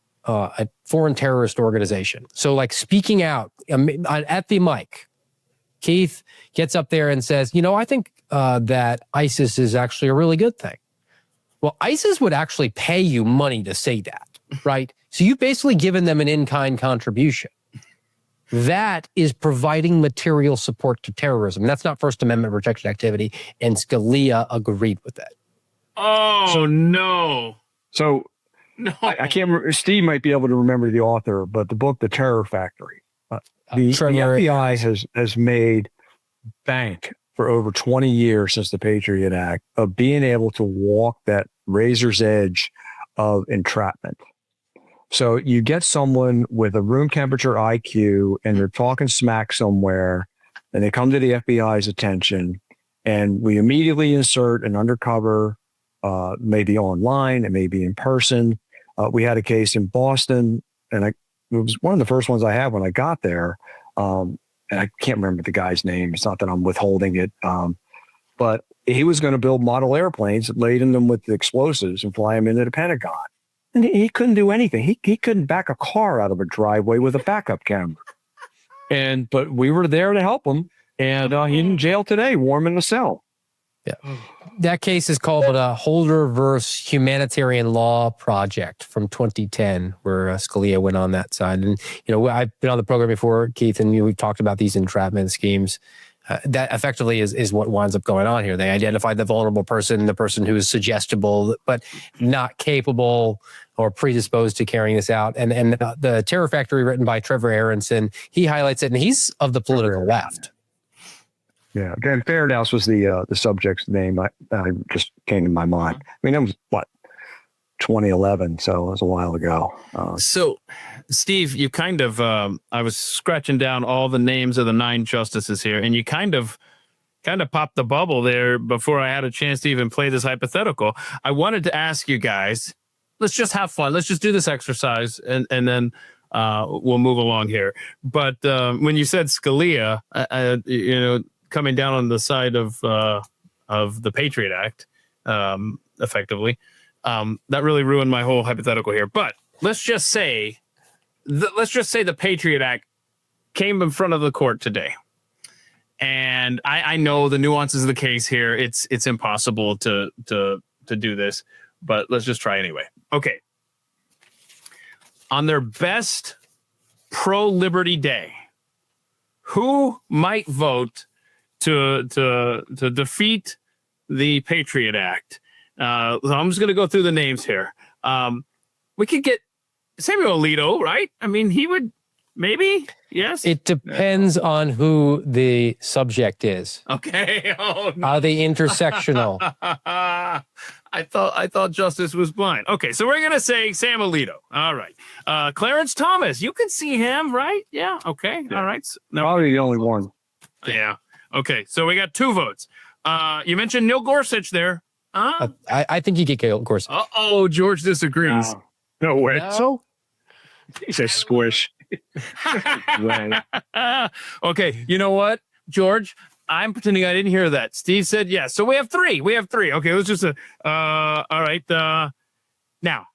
foreign terrorist organization. So, like, speaking out at the mic, Keith gets up there and says, I think that ISIS is actually a really good thing. Well, ISIS would actually pay you money to say that, right? So you've basically given them an in-kind contribution. That is providing material support to terrorism. That's not First Amendment protected activity, and Scalia agreed with that. Oh, no. So no. I can't remember. Steve might be able to remember the author, but the book, The Terror Factory, the FBI has made bank for over 20 years since the Patriot Act of being able to walk that razor's edge of entrapment. So you get someone with a room temperature IQ and they're talking smack somewhere, and they come to the FBI's attention, and we immediately insert an undercover, maybe online, it may be in person. We had a case in Boston, and it was one of the first ones I had when I got there. And I can't remember the guy's name. It's not that I'm withholding it. But he was going to build model airplanes, laden them with explosives and fly them into the Pentagon. And he couldn't do anything. He couldn't back a car out of a driveway with a backup camera. But we were there to help him. And he's in jail today, warm in a cell. Yeah. That case is called Holder versus Humanitarian Law Project from 2010, where Scalia went on that side. And, I've been on the program before, Keith, and we've talked about these entrapment schemes. That effectively is what winds up going on here. They identify the vulnerable person, the person who is suggestible, but not capable or predisposed to carrying this out. And the Terror Factory, written by Trevor Aronson, he highlights it, and he's of the political left. Yeah, again, Fairhouse was the subject's name. I just came to my mind. I mean, that was 2011, so it was a while ago. So, Steve, you kind of I was scratching down all the names of the 9 justices here, and you kind of popped the bubble there before I had a chance to even play this hypothetical. I wanted to ask you guys, let's just have fun. Let's just do this exercise, and then we'll move along here. But when you said Scalia, coming down on the side of the Patriot Act, effectively, that really ruined my whole hypothetical here. But let's just say the Patriot Act came in front of the court today, and I know the nuances of the case here. It's impossible to to do this, but let's just try anyway. Okay. On their best pro-liberty day, who might vote to defeat the Patriot Act? I'm just going to go through the names here. We could get Samuel Alito, right? I mean, he would maybe. Yes. It depends on who the subject is. Okay. Oh, no. Are they intersectional? I thought justice was blind. Okay, so we're gonna say Sam Alito. All right. Clarence Thomas, you can see him, right? Yeah. Okay. Yeah. All right. No. Probably the only one. Yeah. Okay. So we got 2 votes. You mentioned Neil Gorsuch there. I think you get Gorsuch. Oh, George disagrees. No way. No? He's a squish. Way. Okay. You know what, George? I'm pretending I didn't hear that. Steve said yes. So we have 3. Okay, let's just all right. Now,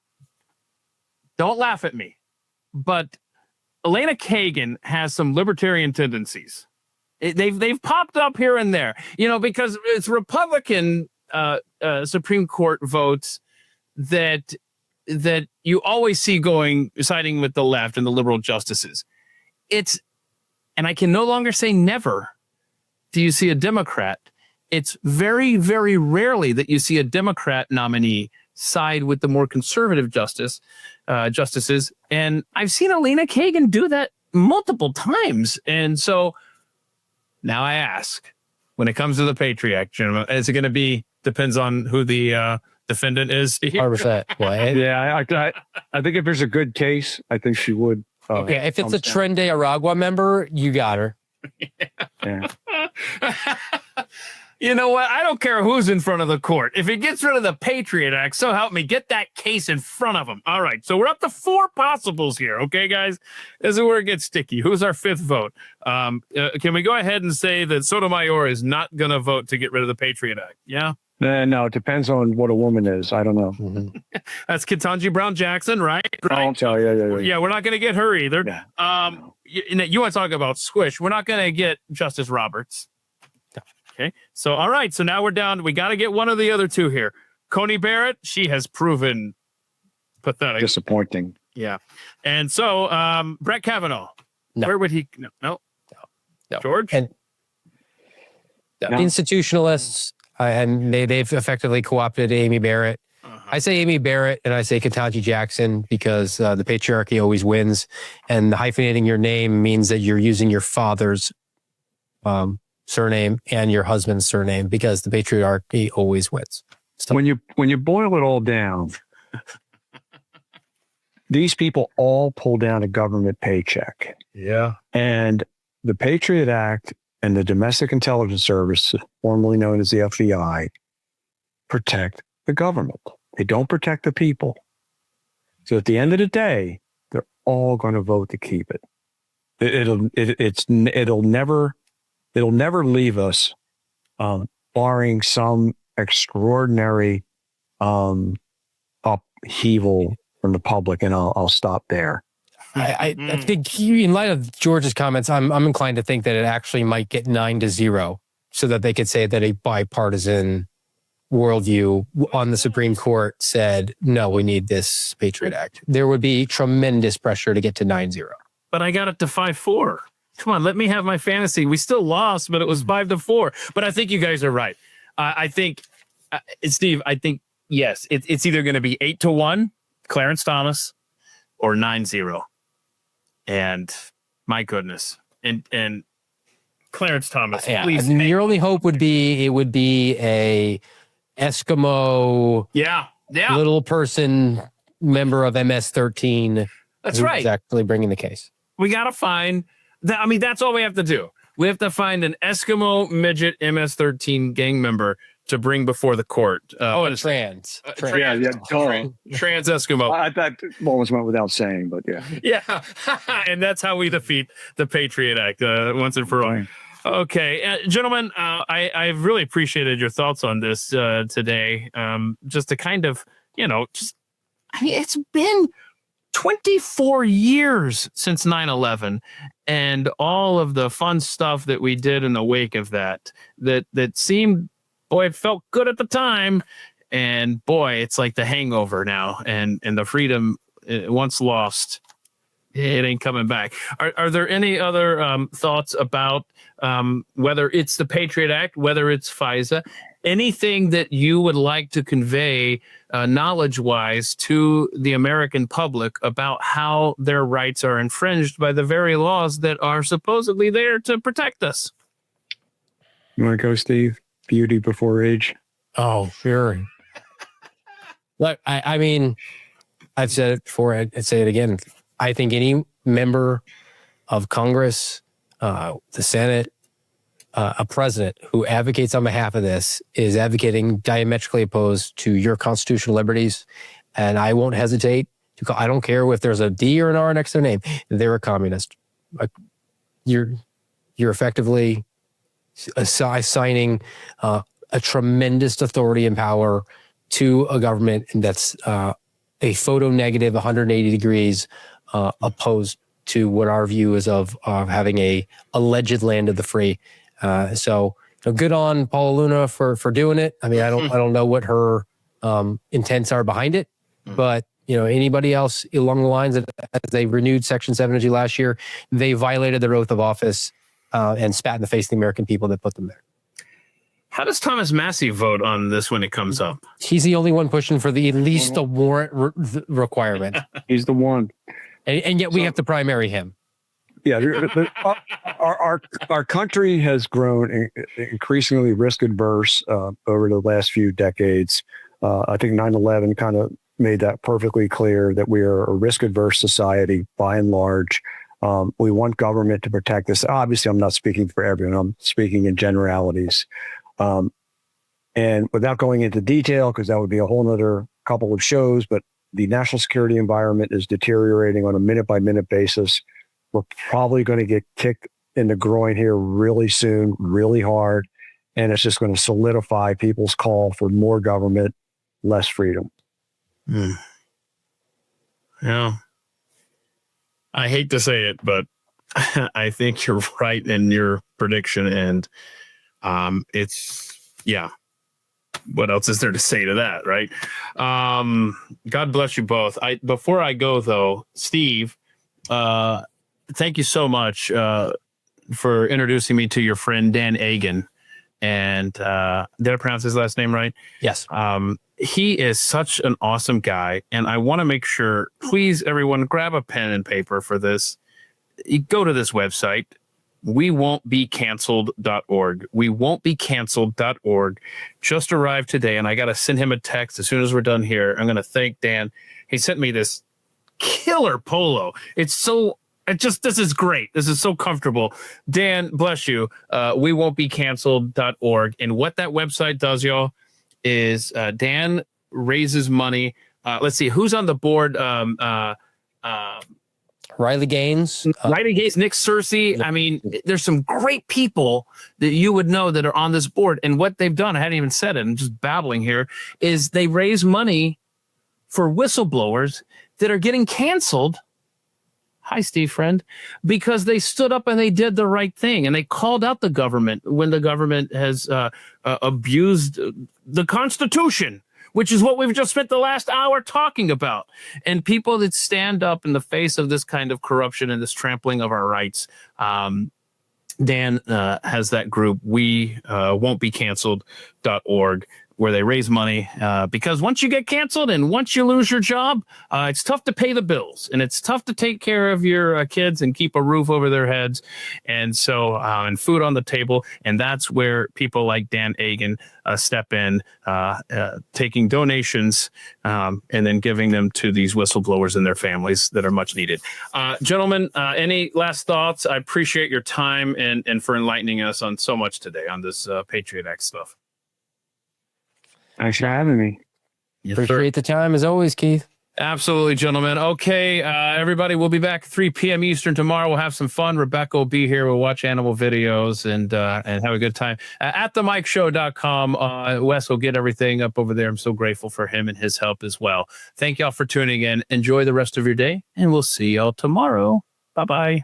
don't laugh at me, but Elena Kagan has some libertarian tendencies. They've popped up here and there, because it's Republican Supreme Court votes that you always see siding with the left and the liberal justices. And I can no longer say never do you see a Democrat. It's very, very rarely that you see a Democrat nominee side with the more conservative justices. And I've seen Elena Kagan do that multiple times. And so now I ask, when it comes to the Patriot Act, gentlemen, is it going to be, depends on who the defendant is? 100%. What? Yeah, I think if there's a good case, I think she would. Okay, if it's a Tren de Aragua member, you got her. Yeah. You know what? I don't care who's in front of the court. If it gets rid of the Patriot Act, so help me, get that case in front of them. All right, so we're up to 4 possibles here. Okay, guys? This is where it gets sticky. Who's our 5th vote? Can we go ahead and say that Sotomayor is not going to vote to get rid of the Patriot Act? Yeah? No, it depends on what a woman is. I don't know. Mm-hmm. That's Ketanji Brown Jackson, right? I'll tell you. Yeah, we're not going to get her either. Yeah. You want to talk about squish. We're not going to get Justice Roberts. Okay. So, all right. So now we're down. We got to get one of the other 2 here. Coney Barrett, she has proven pathetic. Disappointing. Yeah. And so, Brett Kavanaugh. No. Where would he? No. George? And institutionalists, and they've effectively co-opted Amy Barrett. I say Amy Barrett and I say Ketanji Jackson because the patriarchy always wins. And hyphenating your name means that you're using your father's surname and your husband's surname because the patriarchy always wins. So, when you boil it all down, these people all pull down a government paycheck. Yeah. And the Patriot Act and the Domestic Intelligence Service, formerly known as the FBI, protect the government. They don't protect the people. So at the end of the day, they're all going to vote to keep it. It'll never leave us, barring some extraordinary upheaval from the public. And I'll stop there. I think in light of George's comments, I'm inclined to think that it actually might get 9-0 so that they could say that a bipartisan worldview on the Supreme Court said, no, we need this Patriot Act. There would be tremendous pressure to get to 9-0. But I got it to 5-4. Come on, let me have my fantasy. We still lost, but it was 5-4. But I think you guys are right. I think, Steve, yes, it's either going to be 8-1, Clarence Thomas, or 9-0. And my goodness. And Clarence Thomas, please. Your only hope would be it would be a Eskimo little person member of MS-13. That's right. Who's actually bringing the case. We got to find that. I mean, that's all we have to do. We have to find an Eskimo midget MS-13 gang member to bring before the court. Trans. Trans Eskimo. I thought almost went without saying, but yeah. Yeah. And that's how we defeat the Patriot Act once and for all. Okay, gentlemen, I've really appreciated your thoughts on this today. Just to kind of, it's been 24 years since 9/11 and all of the fun stuff that we did in the wake of that seemed, boy, it felt good at the time. and boy, it's like the hangover now, and the freedom once lost, it ain't coming back. Are there any other thoughts about whether it's the Patriot Act, whether it's FISA, anything that you would like to convey knowledge-wise to the American public about how their rights are infringed by the very laws that are supposedly there to protect us? You want to go, Steve? Beauty before age. Oh, sure. Look, I mean, I've said it before. I'd say it again. I think any member of Congress, the Senate, a president who advocates on behalf of this is advocating diametrically opposed to your constitutional liberties. And I won't hesitate to call. I don't care if there's a D or an R next to their name. They're a communist. You're effectively assigning a tremendous authority and power to a government that's a photo negative 180 degrees opposed to what our view is of having a alleged land of the free. So good on Paula Luna for doing it. I mean, I don't know what her intents are behind it, but anybody else along the lines that as they renewed Section 702 last year, they violated their oath of office and spat in the face of the American people that put them there. How does Thomas Massey vote on this when it comes up? He's the only one pushing for at least a warrant requirement. He's the one. And yet we have to primary him. Yeah, our country has grown increasingly risk adverse over the last few decades. I think 9/11 kind of made that perfectly clear that we are a risk adverse society by and large. We want government to protect us. Obviously, I'm not speaking for everyone. I'm speaking in generalities. And without going into detail, because that would be a whole nother couple of shows, but the national security environment is deteriorating on a minute-by-minute basis. We're probably going to get kicked in the groin here really soon, really hard, and it's just going to solidify people's call for more government, less freedom. Yeah. I hate to say it, but I think you're right in your prediction, and what else is there to say to that, right? God bless you both. Before I go, though, Steve, thank you so much for introducing me to your friend Dan Agan. And did I pronounce his last name right? Yes. He is such an awesome guy, and I want to make sure, please, everyone, grab a pen and paper for this. You go to this website, wewon'tbecancelled.org. Wewon'tbecancelled.org just arrived today, and I got to send him a text as soon as we're done here. I'm going to thank Dan. He sent me this killer polo. This is great. This is so comfortable. Dan, bless you. Wewon'tbecancelled.org. And what that website does, y'all, is Dan raises money. Let's see, who's on the board? Riley Gaines. Riley Gaines, Nick Searcy. I mean, there's some great people that you would know that are on this board. And what they've done, I hadn't even said it, I'm just babbling here, is they raise money for whistleblowers that are getting canceled. Hi, Steve, friend, because they stood up and they did the right thing. And they called out the government when the government has abused the Constitution, which is what we've just spent the last hour talking about. And people that stand up in the face of this kind of corruption and this trampling of our rights. Dan has that group, wewon'tbecancelled.org, where they raise money because once you get canceled and once you lose your job, it's tough to pay the bills and it's tough to take care of your kids and keep a roof over their heads. And so, and food on the table. And that's where people like Dan Agan step in, taking donations and then giving them to these whistleblowers and their families that are much needed. Gentlemen, any last thoughts? I appreciate your time and for enlightening us on so much today on this Patriot Act stuff. Thanks for having me. Yes, Appreciate the time as always, Keith. Absolutely, gentlemen. Okay, everybody, we'll be back at 3 p.m. Eastern tomorrow. We'll have some fun. Rebecca will be here. We'll watch animal videos and have a good time. At themikeshow.com, Wes will get everything up over there. I'm so grateful for him and his help as well. Thank y'all for tuning in. Enjoy the rest of your day, and we'll see y'all tomorrow. Bye-bye.